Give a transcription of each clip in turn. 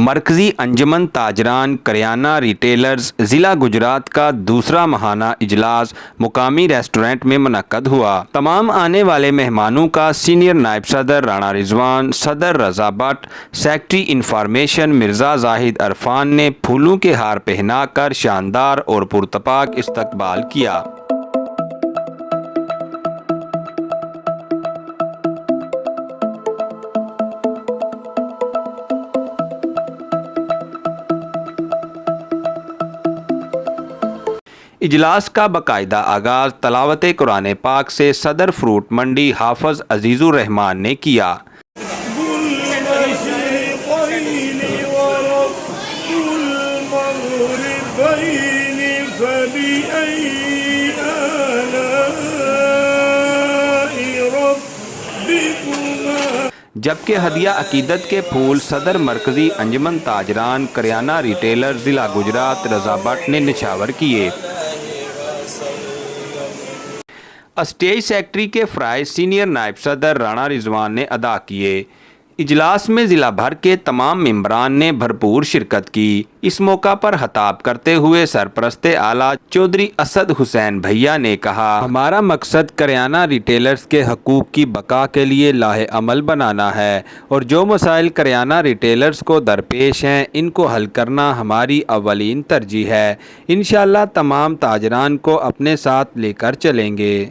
मरकज़ी अंजुमन ताजरान करियाना रिटेलर्स ज़िला गुजरात का दूसरा माहाना इजलास मुकामी रेस्टोरेंट में मुनक्कद हुआ। तमाम आने वाले मेहमानों का सीनियर नायब सदर राणा रिजवान, सदर रजा भट्ट, सेक्रेटरी इंफॉर्मेशन मिर्ज़ा जाहिद अरफान ने फूलों के हार पहनाकर शानदार और पुरतपाक इस्तकबाल किया। इजलास का बाकायदा आगाज़ तलावत कुरान पाक से सदर फ्रूट मंडी हाफिज़ अजीज़ुर रहमान ने किया। जबकि हदिया अकीदत के फूल सदर मरकज़ी अंजुमन ताजरान करियाना रिटेलर ज़िला गुजरात रजा भट्ट ने निछावर किए। स्टेज सेक्रेटरी के फ़राइज़ सीनियर नायब सदर राणा रिजवान ने अदा किए। इजलास में ज़िला भर के तमाम मेंबरान ने भरपूर शिरकत की। इस मौका पर खिताब करते हुए सरपरस्त आला चौधरी असद हुसैन भैया ने कहा, हमारा मकसद करियाना रिटेलर्स के हकूक़ की बका के लिए लाहे अमल बनाना है और जो मसाइल करियाना रिटेलर्स को दरपेश हैं इनको हल करना हमारी अव्वलीन तरजीह है। इंशाअल्लाह तमाम ताजरान को अपने साथ लेकर चलेंगे।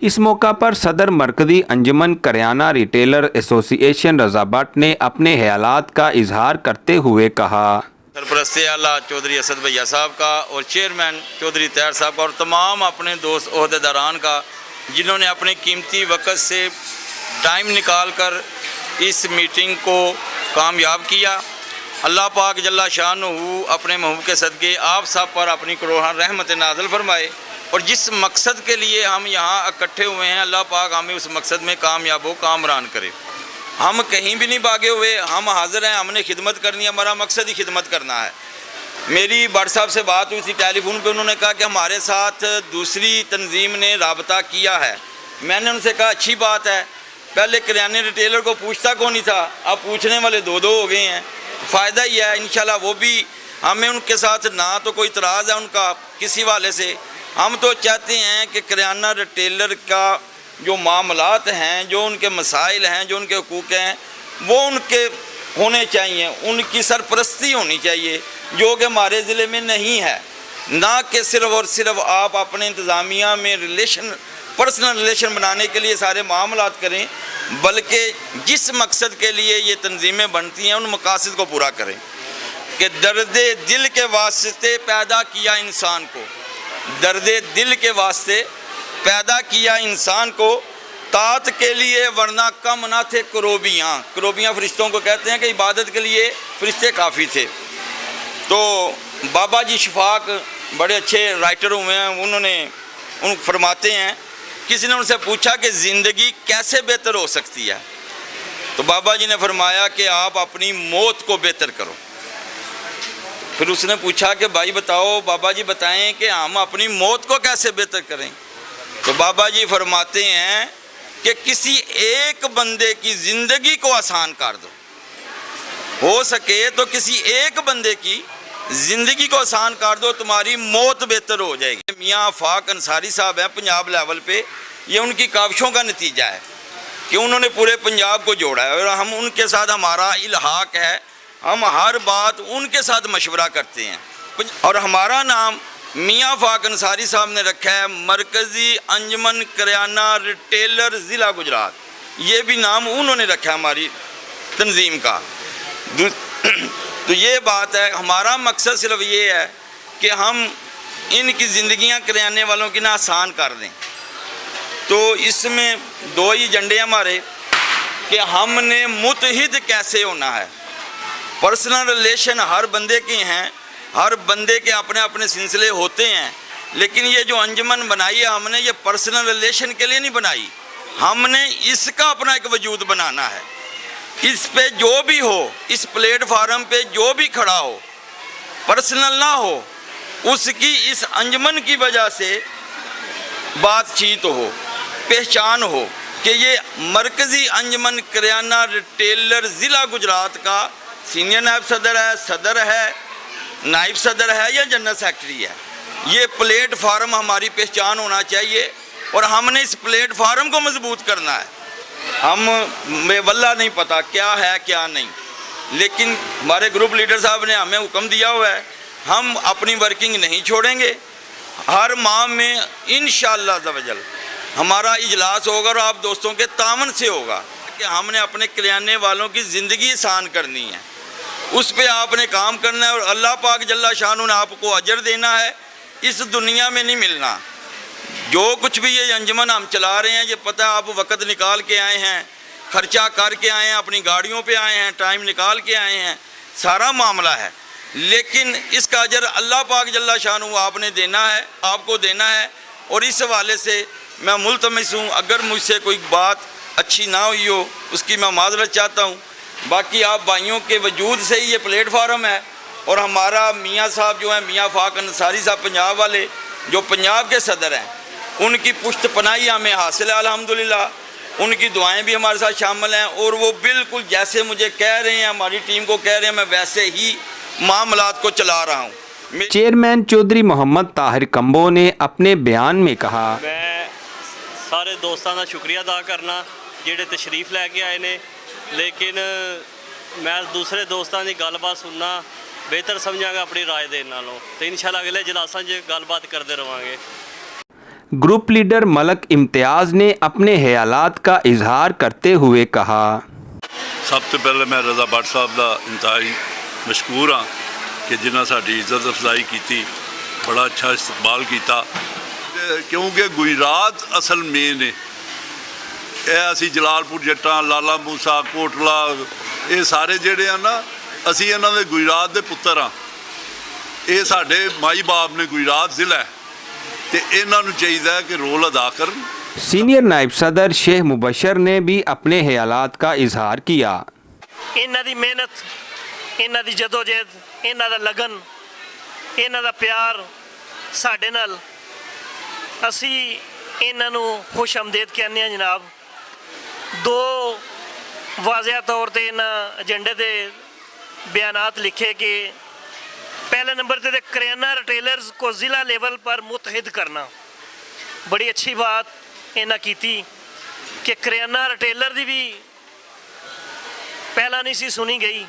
इस मौका पर सदर मरकज़ी अंजुमन करियाना रिटेलर एसोसिएशन रजा भट्ट ने अपने ख्यालात का इजहार करते हुए कहा, सरपरस्त आला चौधरी असद भैया साहब का और चेयरमैन चौधरी तैयार साहब का और तमाम अपने दोस्त ओहदेदारान का जिन्होंने अपने कीमती वक्त से टाइम निकाल कर इस मीटिंग को कामयाब किया। अल्लाह पाक जल्ला शानहू अपने महबूब के सदक़े आप सब पर अपनी करोड़ों रहमत नाज़िल फरमाए और जिस मकसद के लिए हम यहाँ इकट्ठे हुए हैं अल्लाह पाक हमें उस मकसद में कामयाब हो कामरान करे। हम कहीं भी नहीं भागे हुए, हम हाज़िर हैं, हमने खिदमत करनी है, हमारा मकसद ही खिदमत करना है। मेरी भट्ट साहब से बात हुई थी टेलीफोन पे, उन्होंने कहा कि हमारे साथ दूसरी तंजीम ने राबता किया है। मैंने उनसे कहा अच्छी बात है, पहले करियाने रिटेलर को पूछता कौन नहीं था, अब पूछने वाले दो हो गए हैं। फ़ायदा ही है इंशाल्लाह, वो भी हमें उनके साथ ना तो कोई इतराज़ है उनका किसी वाले से। हम तो चाहते हैं कि करियाना रिटेलर का जो मामलात हैं, जो उनके मसाइल हैं, जो उनके हकूक़ हैं, वो उनके होने चाहिए, उनकी सरपरस्ती होनी चाहिए, जो कि हमारे ज़िले में नहीं है। ना कि सिर्फ़ और सिर्फ आप अपने इंतज़ामिया में पर्सनल रिलेशन बनाने के लिए सारे मामलात करें, बल्कि जिस मकसद के लिए ये तंजीमें बनती हैं उन मकासद को पूरा करें कि दर्द दिल के वास्ते पैदा किया इंसान को, दर्द दिल के वास्ते पैदा किया इंसान को तात के लिए, वरना कम ना थे करोबियाँ फरिश्तों को कहते हैं कि इबादत के लिए फरिश्ते काफ़ी थे। तो बाबा जी शफाक बड़े अच्छे राइटर हुए हैं, उन फरमाते हैं, किसी ने उनसे पूछा कि ज़िंदगी कैसे बेहतर हो सकती है, तो बाबा जी ने फरमाया कि आप अपनी मौत को बेहतर करो। फिर उसने पूछा कि भाई बताओ, बाबा जी बताएं कि हम अपनी मौत को कैसे बेहतर करें, तो बाबा जी फरमाते हैं कि किसी एक बंदे की ज़िंदगी को आसान कर दो, हो सके तो किसी एक बंदे की ज़िंदगी को आसान कर दो, तुम्हारी मौत बेहतर हो जाएगी। मियाँ आफाक अंसारी साहब हैं पंजाब लेवल पे, ये उनकी काविशों का नतीजा है कि उन्होंने पूरे पंजाब को जोड़ा है और हम उनके साथ हमारा इल्हाक है, हम हर बात उनके साथ मशवरा करते हैं। और हमारा नाम मियाँ आफाक अंसारी साहब ने रखा है मरकज़ी अंजुमन करियाना रिटेलर ज़िला गुजरात, ये भी नाम उन्होंने रखा है हमारी तंजीम का। तो ये बात है, हमारा मकसद सिर्फ ये है कि हम इनकी ज़िंदगियां करियाने वालों की ना आसान कर दें। तो इसमें दो ही एजेंडे हमारे कि हमने मुतहिद कैसे होना है। पर्सनल रिलेशन हर बंदे के हैं, हर बंदे के अपने अपने सिलसिले होते हैं, लेकिन ये जो अंजुमन बनाई है हमने ये पर्सनल रिलेशन के लिए नहीं बनाई, हमने इसका अपना एक वजूद बनाना है। इस पे जो भी हो, इस प्लेटफार्म पे जो भी खड़ा हो, पर्सनल ना हो, उसकी इस अंजुमन की वजह से बातचीत हो, पहचान हो कि ये मरकज़ी अंजुमन करियाना रिटेलर ज़िला गुजरात का सीनियर नायब सदर है, नायब सदर है या जनरल सेक्रेटरी है, ये प्लेटफार्म हमारी पहचान होना चाहिए और हमने इस प्लेटफार्म को मजबूत करना है। हमें वल्ला नहीं पता क्या है क्या नहीं, लेकिन हमारे ग्रुप लीडर साहब ने हमें हुक्म दिया हुआ है, हम अपनी वर्किंग नहीं छोड़ेंगे। हर माह में इंशाअल्लाह तवज्जल हमारा इजलास होगा और आप दोस्तों के तामन से होगा कि हमने अपने कल्याणे वालों की ज़िंदगी आसान करनी है, उस पे आपने काम करना है और अल्लाह पाक जल्ला शान ने आपको अजर देना है, इस दुनिया में नहीं मिलना। जो कुछ भी ये अंजमन हम चला रहे हैं, ये पता है आप वक़्त निकाल के आए हैं, खर्चा करके आए हैं, अपनी गाड़ियों पे आए हैं, टाइम निकाल के आए हैं, सारा मामला है, लेकिन इसका अजर अल्लाह पाक जल्ला शान आपने देना है, आपको देना है। और इस हवाले से मैं मुल्तमिस हूँ, अगर मुझसे कोई बात अच्छी ना हुई हो उसकी मैं माजरत चाहता हूँ। बाकी आप भाइयों के वजूद से ही ये प्लेटफार्म है और हमारा मियाँ साहब जो हैं, मियाँ फाक अंसारी साहब पंजाब वाले, जो पंजाब के सदर हैं, उनकी पुश्त पनाही हमें हासिल है अल्हम्दुलिल्लाह। उनकी दुआएं भी हमारे साथ शामिल हैं और वो बिल्कुल जैसे मुझे कह रहे हैं, हमारी टीम को कह रहे हैं, मैं वैसे ही मामलात को चला रहा हूँ। चेयरमैन चौधरी मोहम्मद ताहिर कंबो ने अपने बयान में कहा, मैं सारे दोस्तों का शुक्रिया अदा करना ਜਿਹੜੇ तशरीफ लैके आए ने, लेकिन मैं दूसरे दोस्तों की गलबात सुनना बेहतर समझांगा अपनी राय देने नालों, तो इंशाल्लाह अगले इजलासां 'च गलबात करते रहांगे। ग्रुप लीडर मलक इम्तियाज़ ने अपने ख्यालात का इजहार करते हुए कहा, सब तो पहले मैं रज़ा भट्ट साहब का इंतहाई मशकूर हाँ कि जिन्हें साड़ी इज्जत अफजाई की, बड़ा अच्छा इस्तकबाल किया, क्योंकि गुजरात असल मेन है। ਇਹ ਅਸੀਂ ਜਲਾਲਪੁਰ ਜੱਟਾਂ, ਲਾਲਾ ਮੂਸਾ, ਕੋਟਲਾ, ਇਹ ਸਾਰੇ ਜਿਹੜੇ ਆ ਨਾ, ਅਸੀਂ ਇਹਨਾਂ ਦੇ ਗੁਜਰਾਤ ਦੇ ਪੁੱਤਰ ਆ। ਇਹ ਸਾਡੇ ਮਾਈ ਬਾਪ ਨੇ ਗੁਜਰਾਤ ਜ਼ਿਲ੍ਹਾ ਤੇ ਇਹਨਾਂ ਨੂੰ ਚਾਹੀਦਾ ਹੈ ਕਿ ਰੋਲ ਅਦਾ ਕਰਨ। सीनियर नायब सदर शेख मुबशर ने भी अपने ख्यालात का इजहार किया। ਇਹਨਾਂ ਦੀ ਮਿਹਨਤ, ਇਹਨਾਂ ਦੀ ਜਦੋਜਹਿਦ, ਇਹਨਾਂ ਦਾ ਲਗਨ, ਇਹਨਾਂ ਦਾ ਪਿਆਰ ਸਾਡੇ ਨਾਲ, ਅਸੀਂ ਇਹਨਾਂ ਨੂੰ ਖੁਸ਼ ਆਮਦੀਦ ਕਹਿੰਦੇ ਹਾਂ ਜਨਾਬ। दो वाज़िह तौर पर इन्होंने एजेंडे के बयानात लिखे कि पहले नंबर पर करियाना रिटेलर्स को ज़िला लेवल पर मुतहद करना, बड़ी अच्छी बात इन्हें की कि करियाना रिटेलर की भी पहला नहीं सी सुनी गई,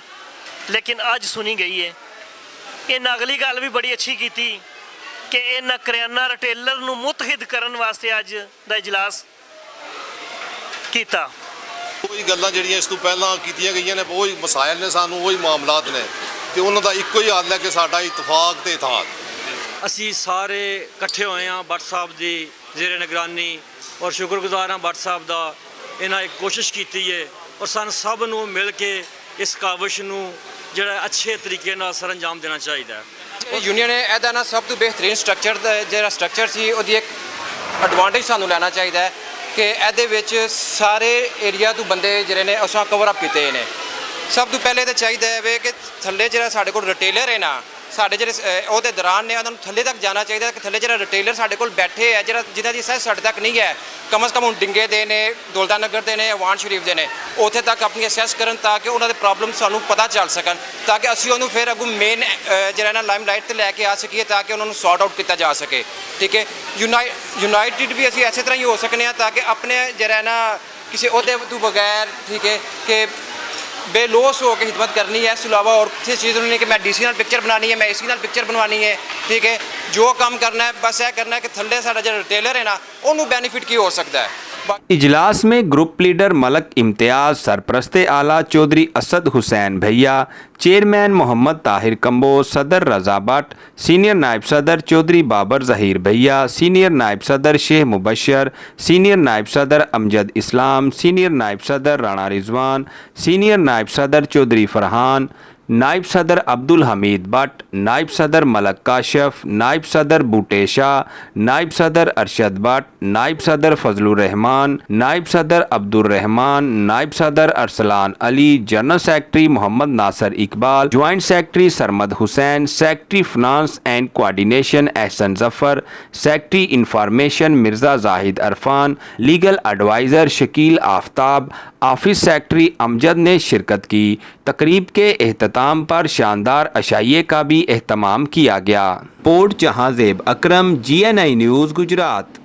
लेकिन अज सुनी गई है। इन्हें अगली गल भी बड़ी अच्छी की कि इन्हें करियाना रिटेलर नूं मुतहद करने वास्ते अज दा इजलास ਕੀਤਾ। ਕੋਈ ਗੱਲਾਂ ਜਿਹੜੀਆਂ ਇਸ ਤੋਂ ਪਹਿਲਾਂ ਕੀਤੀਆਂ ਗਈਆਂ ਨੇ, ਉਹ ਹੀ ਮਸਾਇਲ ਨੇ, ਸਾਨੂੰ ਉਹ ਹੀ ਮਾਮਲਾਤ ਨੇ, ਤੇ ਉਹਨਾਂ ਦਾ ਇੱਕੋ ਹੀ ਹੱਲ ਹੈ ਕਿ ਸਾਡਾ ਇਤਫਾਕ ਤੇ ਇਤਹਾਦ। ਅਸੀਂ ਸਾਰੇ ਇਕੱਠੇ ਹੋਏ ਹਾਂ ਭੱਟ ਸਾਹਿਬ ਦੀ ਜ਼ੇਰੇ ਨਿਗਰਾਨੀ, ਔਰ ਸ਼ੁਕਰਗੁਜ਼ਾਰ ਹਾਂ ਭੱਟ ਸਾਹਿਬ ਦਾ। ਇਹਨਾਂ ਇੱਕ ਕੋਸ਼ਿਸ਼ ਕੀਤੀ ਹੈ ਔਰ ਸਾਨੂੰ ਸਭ ਨੂੰ ਮਿਲ ਕੇ ਇਸ ਕਾਵਿਸ਼ ਨੂੰ ਜਿਹੜਾ ਅੱਛੇ ਤਰੀਕੇ ਨਾਲ ਸਰ ਅੰਜਾਮ ਦੇਣਾ ਚਾਹੀਦਾ ਹੈ। ਯੂਨੀਅਨ ਨੇ ਇਹਦਾ ਨਾ ਸਭ ਤੋਂ ਬਿਹਤਰੀਨ ਜਿਹੜਾ ਸਟਰਕਚਰ ਸੀ, ਉਹਦੀ ਇੱਕ ਐਡਵਾਂਟੇਜ ਸਾਨੂੰ ਲੈਣਾ ਚਾਹੀਦਾ ਹੈ ਕਿ ਇਹਦੇ ਵਿੱਚ ਸਾਰੇ ਏਰੀਆ ਤੋਂ ਬੰਦੇ ਜਿਹੜੇ ਨੇ ਅਸਾਂ ਕਵਰ ਅਪ ਕੀਤੇ ਨੇ। ਸਭ ਤੋਂ ਪਹਿਲੇ ਤਾਂ ਚਾਹੀਦਾ ਹੈ ਕਿ ਥੱਲੇ ਜਿਹੜਾ ਸਾਡੇ ਕੋਲ ਰਿਟੇਲਰ ਹੈ ਨਾ, ਸਾਡੇ ਜਿਹੜੇ ਉਹਦੇ ਦੌਰਾਨ ਨੇ, ਉਹਨਾਂ ਨੂੰ ਥੱਲੇ ਤੱਕ ਜਾਣਾ ਚਾਹੀਦਾ ਕਿ ਥੱਲੇ ਜਿਹੜਾ ਰਿਟੇਲਰ ਸਾਡੇ ਕੋਲ ਬੈਠੇ ਹੈ, ਜਿਹਨਾਂ ਦੀ ਅਸੈਸ ਸਾਡੇ ਤੱਕ ਨਹੀਂ ਹੈ, ਕਮ ਸੇ ਕਮ ਹੁਣ ਡਿੰਗੇ ਦੇ ਨੇ, ਦੌਲਤਾ ਨਗਰ ਦੇ ਨੇ, ਅਵਾਨ ਸ਼ਰੀਫ ਦੇ ਨੇ, ਉੱਥੇ ਤੱਕ ਆਪਣੀ ਅਸੈਸ ਕਰਨ ਤਾਂ ਕਿ ਉਹਨਾਂ ਦੇ ਪ੍ਰੋਬਲਮ ਸਾਨੂੰ ਪਤਾ ਚੱਲ ਸਕਣ, ਤਾਂ ਕਿ ਅਸੀਂ ਉਹਨੂੰ ਫਿਰ ਅੱਗੋਂ ਮੇਨ ਜਿਹੜਾ ਨਾ ਲਾਈਮਲਾਈਟ 'ਤੇ ਲੈ ਕੇ ਆ ਸਕੀਏ, ਤਾਂ ਕਿ ਉਹਨਾਂ ਨੂੰ ਸੌਰਟ ਆਊਟ ਕੀਤਾ ਜਾ ਸਕੇ। ਠੀਕ ਹੈ, ਯੂਨਾਈਟਿਡ ਵੀ ਅਸੀਂ ਇਸੇ ਤਰ੍ਹਾਂ ਹੀ ਹੋ ਸਕਨੇ ਹਾਂ, ਤਾਂ ਕਿ ਆਪਣੇ ਜਿਹੜਾ ਨਾ ਕਿਸੇ ਅਹੁਦੇ ਤੋਂ ਬਗੈਰ, ਠੀਕ ਹੈ, ਕਿ बेलोस हो के खिदमत करनी है। इस अलावा और किसी चीज़ नहीं कि मैं DC नाल पिक्चर बनानी है, मैं AC नाल पिक्चर बनवानी है। ठीक है, जो काम करना है बस यह करना है कि थल्ले साडा जो रिटेलर है ना, उन्होंने बेनीफिट की हो सकता है। इजलास में ग्रुप लीडर मलक इम्तियाज़, सरप्रस्ते आला चौधरी असद हुसैन भैया, चेयरमैन मोहम्मद ताहिर कंबो, सदर रज़ा भट्ट, सीनियर नायब सदर चौधरी बाबर ज़हीर भैया, सीनियर नायब सदर शेख मुबशर, सीनियर नायब सदर अमजद इस्लाम, सीनियर नायब सदर राणा रिजवान, सीनियर नायब सदर चौधरी फरहान, नायब सदर अब्दुल हमीद भट्ट, नायब सदर मलक काशफ, नायब सदर बूटे शाह, नायब सदर अरशद भट्ट, नायब सदर फजलुर रहमान, नायब सदर अब्दुल रहमान, नायब सदर Arsalan Ali, general secretary Mohammad Nasir Iqbal, joint secretary Sarmad Hussain, secretary finance and coordination Ehsan Zafar, secretary information Mirza Zahid Arfan, legal adviser Shakeel Aftab, office secretary Amjad ने शिरकत की। तकरीब के एहतमाम पर शानदार अशाइये का भी एहतमाम किया गया। पोर्ट जहां ज़ेब अकरम, GNI न्यूज़, गुजरात।